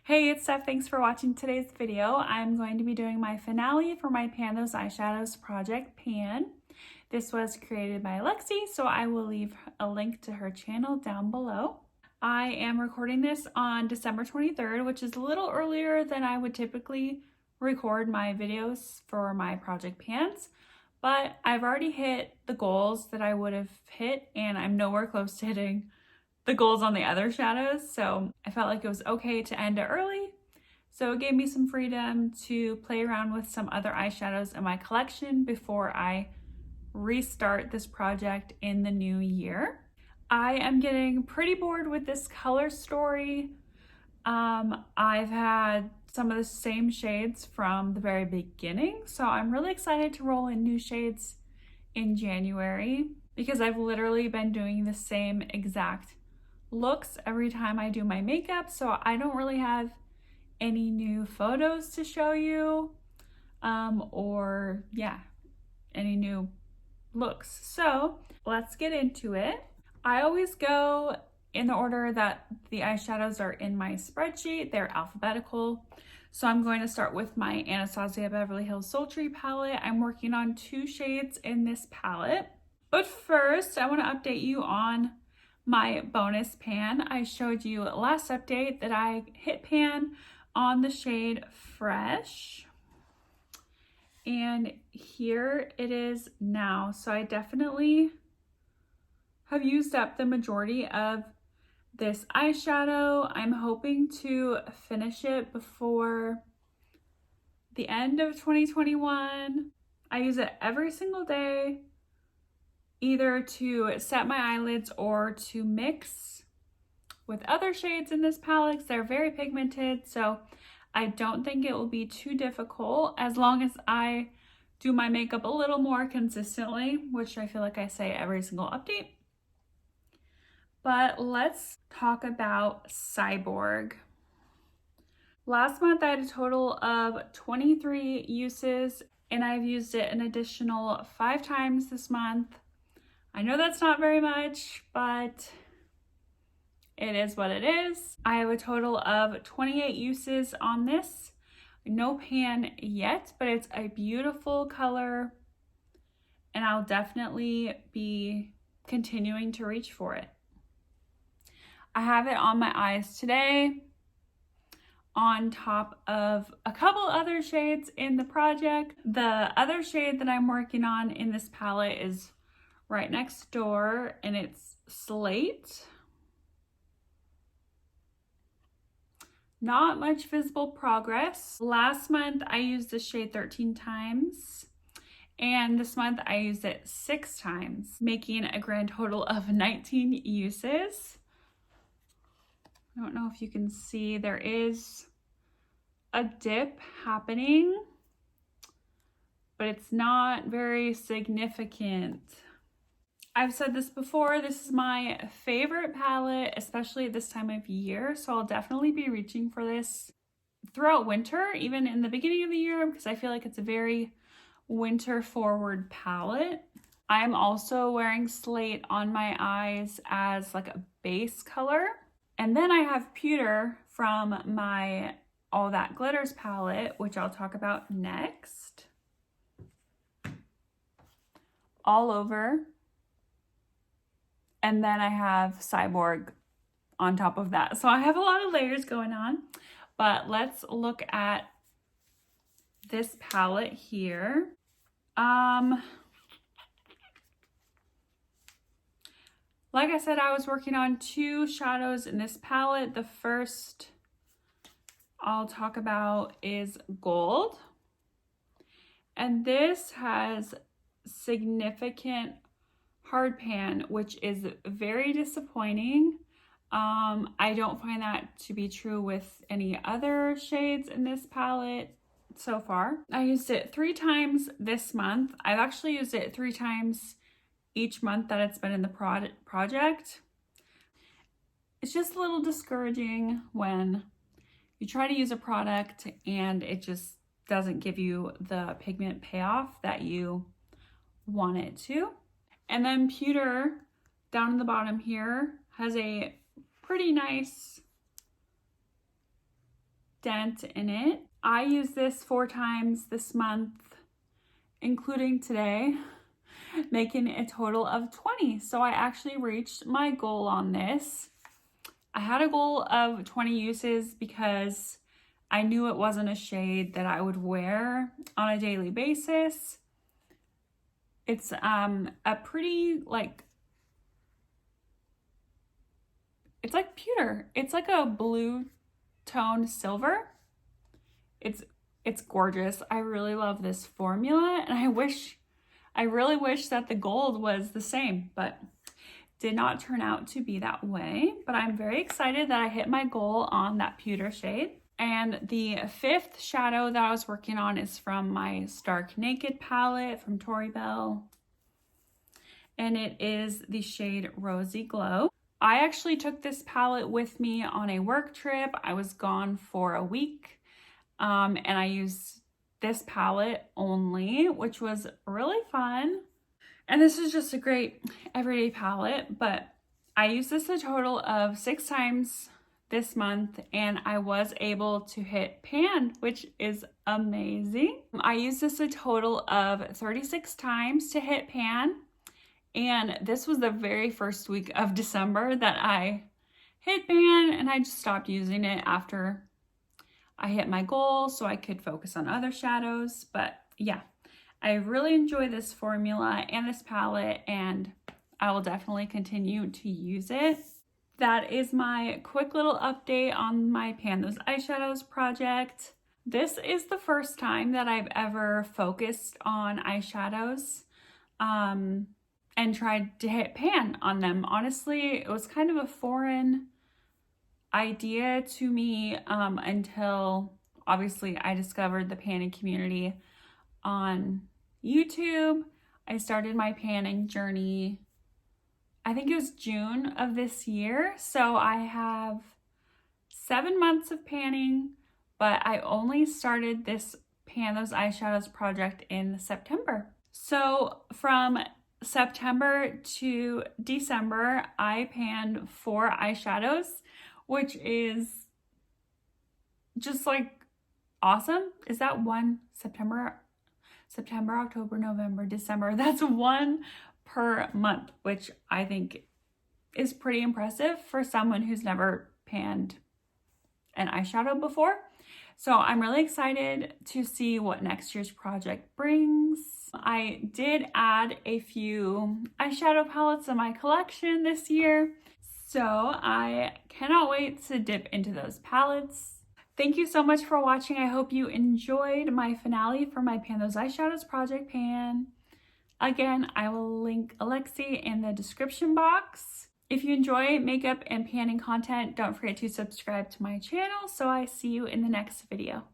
Hey, it's Steph. Thanks for watching today's video. I'm going to be doing my finale for my Pan Those Eyeshadows project, Pan. This was created by Lexi, so I will leave a link to her channel down below. I am recording this on December 23rd, which is a little earlier than I would typically record my videos for my project Pans, but I've already hit the goals that I would have hit, and I'm nowhere close to hitting the goals on the other shadows, so I felt like it was okay to end it early. So it gave me some freedom to play around with some other eyeshadows in my collection before I restart this project in the new year. I am getting pretty bored with this color story. I've had some of the same shades from the very beginning, so I'm really excited to roll in new shades in January because I've literally been doing the same exact looks every time I do my makeup, so I don't really have any new photos to show you or any new looks. So let's get into it. I always go in the order that the eyeshadows are in my spreadsheet. They're alphabetical. So I'm going to start with my Anastasia Beverly Hills Sultry palette. I'm working on 2 shades in this palette. But first, I want to update you on my bonus pan. I showed you last update that I hit pan on the shade Fresh, and here it is now. So I definitely have used up the majority of this eyeshadow. I'm hoping to finish it before the end of 2021. I use it every single day, either to set my eyelids or to mix with other shades in this palette. They're very pigmented, so I don't think it will be too difficult as long as I do my makeup a little more consistently, which I feel like I say every single update. But let's talk about Cyborg. Last month I had a total of 23 uses, and I've used it an additional 5 times this month. I know that's not very much, but it is what it is. I have a total of 28 uses on this. No pan yet, but it's a beautiful color, and I'll definitely be continuing to reach for it. I have it on my eyes today, on top of a couple other shades in the project. The other shade that I'm working on in this palette is right next door, and it's Slate. Not much visible progress. Last month I used this shade 13 times, and this month I used it 6 times, making a grand total of 19 uses. I don't know if you can see, there is a dip happening, but it's not very significant. I've said this before, this is my favorite palette, especially at this time of year, so I'll definitely be reaching for this throughout winter, even in the beginning of the year, because I feel like it's a very winter forward palette. I'm also wearing Slate on my eyes as like a base color. And then I have Pewter from my All That Glitters palette, which I'll talk about next. All over. And then I have Cyborg on top of that. So I have a lot of layers going on, but let's look at this palette here. Like I said, I was working on 2 shadows in this palette. The first I'll talk about is Gold. And this has significant hard pan, which is very disappointing. I don't find that to be true with any other shades in this palette so far. I used it 3 times this month. I've actually used it 3 times each month that it's been in the project. It's just a little discouraging when you try to use a product and it just doesn't give you the pigment payoff that you want it to. And then Pewter down in the bottom here has a pretty nice dent in it. I used this 4 times this month, including today, making a total of 20. So I actually reached my goal on this. I had a goal of 20 uses because I knew it wasn't a shade that I would wear on a daily basis. It's a pretty it's like pewter. It's like a blue toned silver. It's gorgeous. I really love this formula, and I really wish that the gold was the same, but did not turn out to be that way. But I'm very excited that I hit my goal on that pewter shade. And the 5th shadow that I was working on is from my Stark Naked palette from Tori Bell. And it is the shade Rosy Glow. I actually took this palette with me on a work trip. I was gone for a week, and I used this palette only, which was really fun. And this is just a great everyday palette, but I used this a total of 6 times this month, and I was able to hit pan, which is amazing. I used this a total of 36 times to hit pan. And this was the very first week of December that I hit pan, and I just stopped using it after I hit my goal so I could focus on other shadows. But yeah, I really enjoy this formula and this palette, and I will definitely continue to use it. That is my quick little update on my Pan Those Eyeshadows project. This is the first time that I've ever focused on eyeshadows. And tried to hit pan on them. Honestly, it was kind of a foreign idea to me until obviously I discovered the panning community on YouTube. I started my panning journey, I think it was June of this year. So I have 7 months of panning, but I only started this Pan Those Eyeshadows project in September. So from September to December, I panned 4 eyeshadows, which is just like awesome. Is that one? September, October, November, December. That's 1 per month, which I think is pretty impressive for someone who's never panned an eyeshadow before. So I'm really excited to see what next year's project brings. I did add a few eyeshadow palettes in my collection this year, so I cannot wait to dip into those palettes. Thank you so much for watching. I hope you enjoyed my finale for my Pan Those Eyeshadows project pan. Again, I will link Alexi in the description box. If you enjoy makeup and panning content, don't forget to subscribe to my channel. So I see you in the next video.